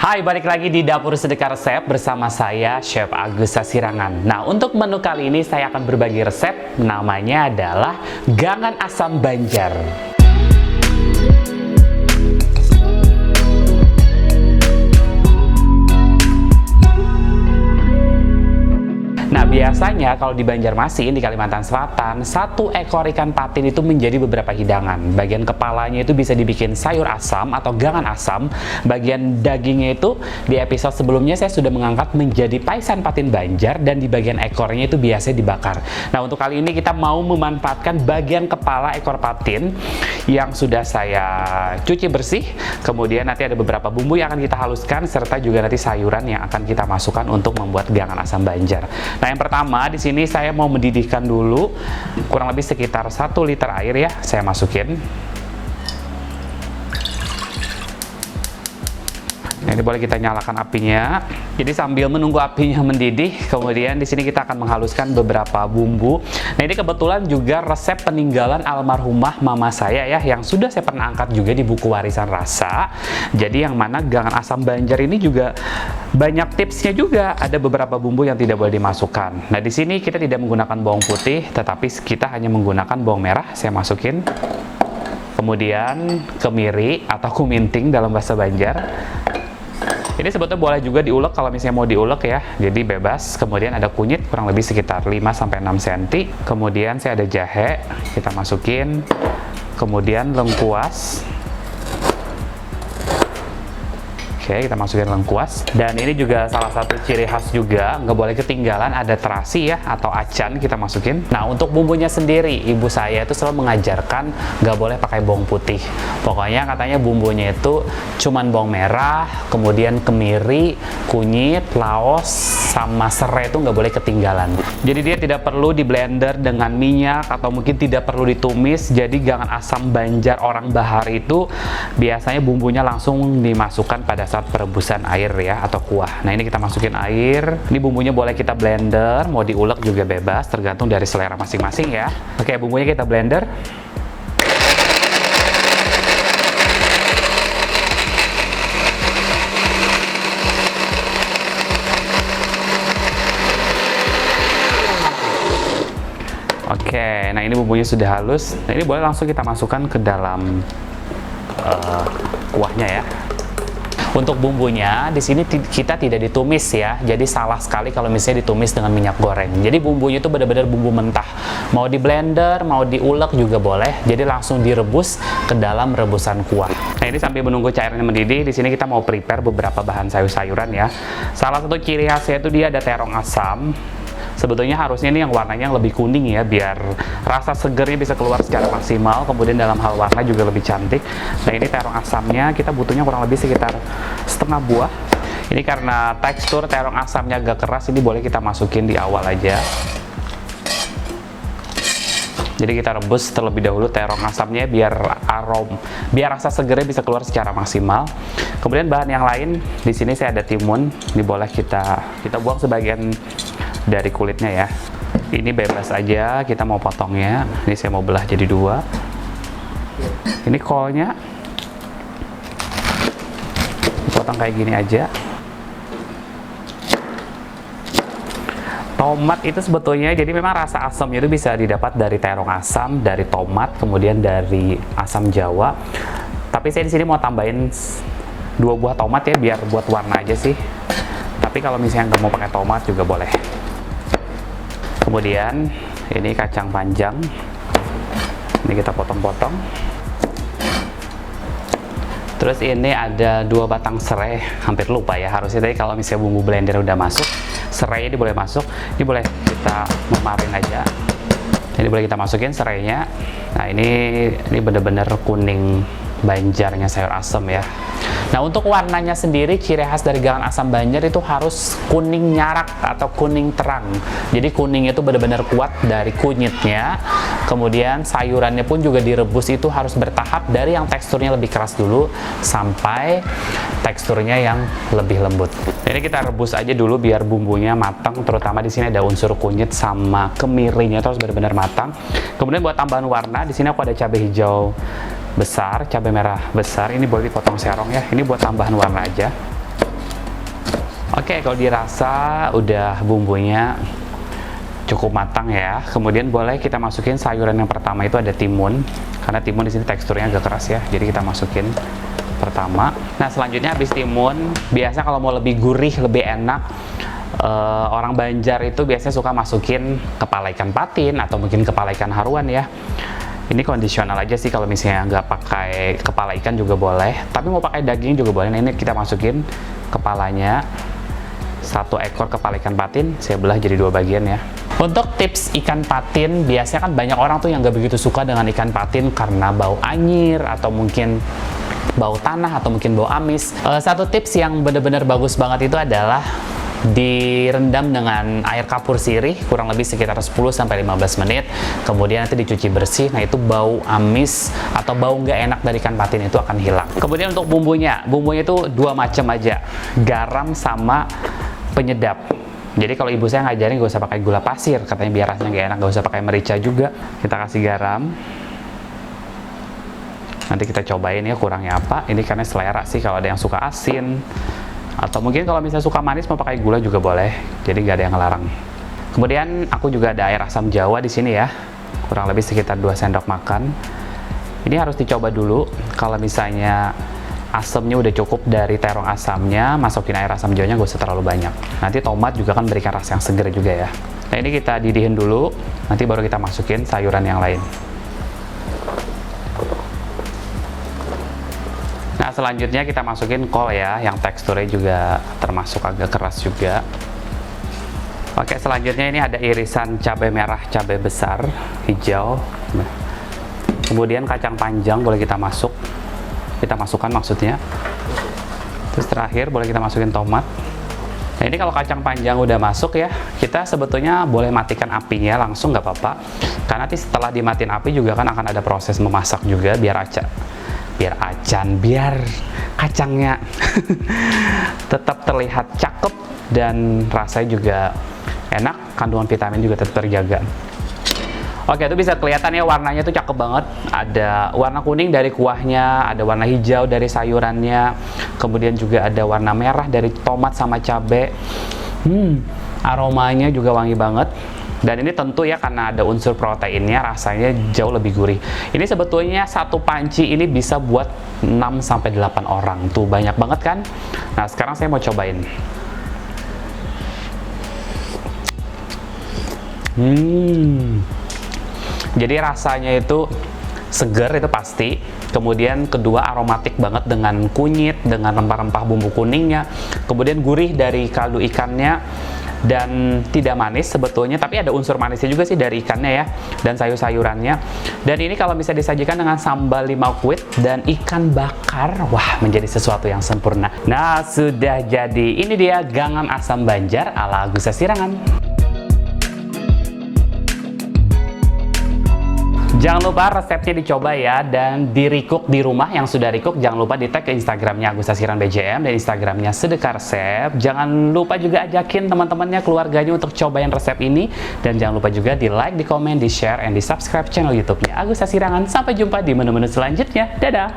Hai, balik lagi di Dapur Sedekah Resep bersama saya, Chef Agus Sasirangan. Nah, untuk menu kali ini saya akan berbagi resep, namanya adalah gangan asam Banjar. Nah, biasanya kalau di Banjarmasin, di Kalimantan Selatan, satu ekor ikan patin itu menjadi beberapa hidangan. Bagian kepalanya itu bisa dibikin sayur asam atau gangan asam. Bagian dagingnya itu di episode sebelumnya saya sudah mengangkat menjadi paisan patin Banjar, dan di bagian ekornya itu biasanya dibakar. Nah, untuk kali ini kita mau memanfaatkan bagian kepala ekor patin yang sudah saya cuci bersih. Kemudian nanti ada beberapa bumbu yang akan kita haluskan, serta juga nanti sayuran yang akan kita masukkan untuk membuat gangan asam Banjar. Nah, yang pertama di sini saya mau mendidihkan dulu kurang lebih sekitar 1 liter air ya, saya masukin. Nah, ini boleh kita nyalakan apinya. Jadi sambil menunggu apinya mendidih, kemudian di sini kita akan menghaluskan beberapa bumbu. Nah, ini kebetulan juga resep peninggalan almarhumah mama saya ya, yang sudah saya pernah angkat juga di buku warisan rasa. Jadi yang mana gangan asam Banjar ini juga banyak tipsnya juga. Ada beberapa bumbu yang tidak boleh dimasukkan. Nah, di sini kita tidak menggunakan bawang putih, tetapi kita hanya menggunakan bawang merah. Saya masukin. Kemudian kemiri atau kuminting dalam bahasa Banjar. Ini sebetulnya boleh juga diulek kalau misalnya mau diulek ya, jadi bebas. Kemudian ada kunyit kurang lebih sekitar 5-6 cm. Kemudian saya ada jahe, kita masukin. Kemudian lengkuas. Oke, kita masukin lengkuas. Dan ini juga salah satu ciri khas juga, nggak boleh ketinggalan, ada terasi ya, atau acan kita masukin. Nah, untuk bumbunya sendiri, ibu saya itu selalu mengajarkan nggak boleh pakai bawang putih. Pokoknya katanya bumbunya itu cuman bawang merah, kemudian kemiri, kunyit, laos, sama serai itu nggak boleh ketinggalan. Jadi dia tidak perlu di blender dengan minyak, atau mungkin tidak perlu ditumis. Jadi gangan asam Banjar orang Bahar itu biasanya bumbunya langsung dimasukkan pada saat perebusan air ya, atau kuah. Nah, ini kita masukin air. Ini bumbunya boleh kita blender, mau diulek juga bebas, tergantung dari selera masing-masing ya. Oke, bumbunya kita blender. Oke, nah ini bumbunya sudah halus. Nah, ini boleh langsung kita masukkan ke dalam kuahnya ya. Untuk bumbunya di sini kita tidak ditumis ya. Jadi salah sekali kalau misalnya ditumis dengan minyak goreng. Jadi bumbunya itu benar-benar bumbu mentah. Mau di blender, mau diulek juga boleh. Jadi langsung direbus ke dalam rebusan kuah. Nah, ini sambil menunggu cairannya mendidih, di sini kita mau prepare beberapa bahan sayur-sayuran ya. Salah satu ciri khasnya itu dia ada terong asam. Sebetulnya harusnya ini yang warnanya yang lebih kuning ya, biar rasa segernya bisa keluar secara maksimal. Kemudian dalam hal warna juga lebih cantik. Nah, ini terong asamnya kita butuhnya kurang lebih sekitar setengah buah. Ini karena tekstur terong asamnya agak keras, ini boleh kita masukin di awal aja. Jadi kita rebus terlebih dahulu terong asamnya biar rasa segernya bisa keluar secara maksimal. Kemudian bahan yang lain, di sini saya ada timun. Ini boleh kita buang sebagian dari kulitnya ya. Ini bebas aja, kita mau potongnya. Ini saya mau belah jadi 2. Ini kolnya potong kayak gini aja. Tomat itu sebetulnya, jadi memang rasa asamnya itu bisa didapat dari terong asam, dari tomat, kemudian dari asam Jawa. Tapi saya di sini mau tambahin 2 buah tomat ya, biar buat warna aja sih. Tapi kalau misalnya nggak mau pakai tomat juga boleh. Kemudian ini kacang panjang. Ini kita potong-potong. Terus ini ada 2 batang serai, hampir lupa ya. Harusnya tadi kalau misalnya bumbu blender udah masuk, serainya ini boleh masuk. Ini boleh kita memarin aja. Ini boleh kita masukin serainya. Nah, ini bener-bener kuning Banjarnya sayur asam ya. Nah, untuk warnanya sendiri, ciri khas dari gangan asam Banjar itu harus kuning nyarak atau kuning terang. Jadi kuning itu benar-benar kuat dari kunyitnya. Kemudian sayurannya pun juga direbus itu harus bertahap, dari yang teksturnya lebih keras dulu sampai teksturnya yang lebih lembut. Ini kita rebus aja dulu biar bumbunya matang, terutama di sini ada unsur kunyit sama kemirinya terus benar-benar matang. Kemudian buat tambahan warna, di sini aku ada cabai hijau besar, cabai merah besar, ini boleh dipotong serong ya, ini buat tambahan warna aja. Oke, kalau dirasa udah bumbunya cukup matang ya, kemudian boleh kita masukin sayuran yang pertama, itu ada timun. Karena timun di sini teksturnya agak keras ya, jadi kita masukin pertama. Nah, selanjutnya habis timun, biasa kalau mau lebih gurih, lebih enak, orang Banjar itu biasanya suka masukin kepala ikan patin atau mungkin kepala ikan haruan ya. Ini kondisional aja sih, kalau misalnya nggak pakai kepala ikan juga boleh, tapi mau pakai daging juga boleh. Nah, ini kita masukin kepalanya, 1 ekor kepala ikan patin, saya belah jadi 2 bagian ya. Untuk tips ikan patin, biasanya kan banyak orang tuh yang nggak begitu suka dengan ikan patin karena bau anyir atau mungkin bau tanah atau mungkin bau amis. Satu tips yang benar-benar bagus banget itu adalah direndam dengan air kapur sirih kurang lebih sekitar 10-15 menit, kemudian nanti dicuci bersih. Nah, itu bau amis atau bau nggak enak dari ikan patin itu akan hilang. Kemudian untuk bumbunya itu 2 macam aja, garam sama penyedap. Jadi kalau ibu saya ngajarin gak usah pakai gula pasir, katanya biar rasanya nggak enak, gak usah pakai merica juga. Kita kasih garam. Nanti kita cobain ya kurangnya apa. Ini karena selera sih, kalau ada yang suka asin atau mungkin kalau misalnya suka manis mau pakai gula juga boleh. Jadi nggak ada yang ngelarang. Kemudian aku juga ada air asam jawa di sini ya. Kurang lebih sekitar 2 sendok makan. Ini harus dicoba dulu. Kalau misalnya asamnya udah cukup dari terong asamnya, masukin air asam jawanya gak usah terlalu banyak. Nanti tomat juga kan berikan rasa yang seger juga ya. Nah, ini kita didihin dulu, nanti baru kita masukin sayuran yang lain. Nah, selanjutnya kita masukin kol ya, yang teksturnya juga termasuk agak keras juga. Oke, selanjutnya ini ada irisan cabai merah, cabai besar, hijau. Kemudian kacang panjang boleh kita masukkan maksudnya. Terus terakhir boleh kita masukin tomat. Nah, ini kalau kacang panjang udah masuk ya, kita sebetulnya boleh matikan apinya langsung, nggak apa-apa. Karena nanti setelah dimatiin api juga kan akan ada proses memasak juga biar kacangnya tetap terlihat cakep dan rasanya juga enak, kandungan vitamin juga tetap terjaga. Oke, itu bisa kelihatan ya warnanya tuh cakep banget. Ada warna kuning dari kuahnya, ada warna hijau dari sayurannya, kemudian juga ada warna merah dari tomat sama cabai. Aromanya juga wangi banget. Dan ini tentu ya karena ada unsur proteinnya, rasanya jauh lebih gurih. Ini sebetulnya satu panci ini bisa buat 6-8 orang. Tuh banyak banget kan? Nah, sekarang saya mau cobain. Jadi rasanya itu seger, itu pasti. Kemudian kedua aromatik banget dengan kunyit, dengan rempah-rempah bumbu kuningnya. Kemudian gurih dari kaldu ikannya dan tidak manis sebetulnya, tapi ada unsur manisnya juga sih dari ikannya ya, dan sayur-sayurannya. Dan ini kalau bisa disajikan dengan sambal limau kuit dan ikan bakar, wah, menjadi sesuatu yang sempurna. Nah, sudah jadi. Ini dia gangan asam Banjar ala Agus Sasirangan. Jangan lupa resepnya dicoba ya, dan di recook di rumah yang sudah recook, jangan lupa di tag ke Instagramnya Agus Sasirangan BJM dan Instagramnya Sedekah Resep. Jangan lupa juga ajakin teman-temannya, keluarganya untuk cobain resep ini, dan jangan lupa juga di like, di komen, di share, and di subscribe channel YouTube-nya Agus Sasirangan. Sampai jumpa di menu-menu selanjutnya. Dadah!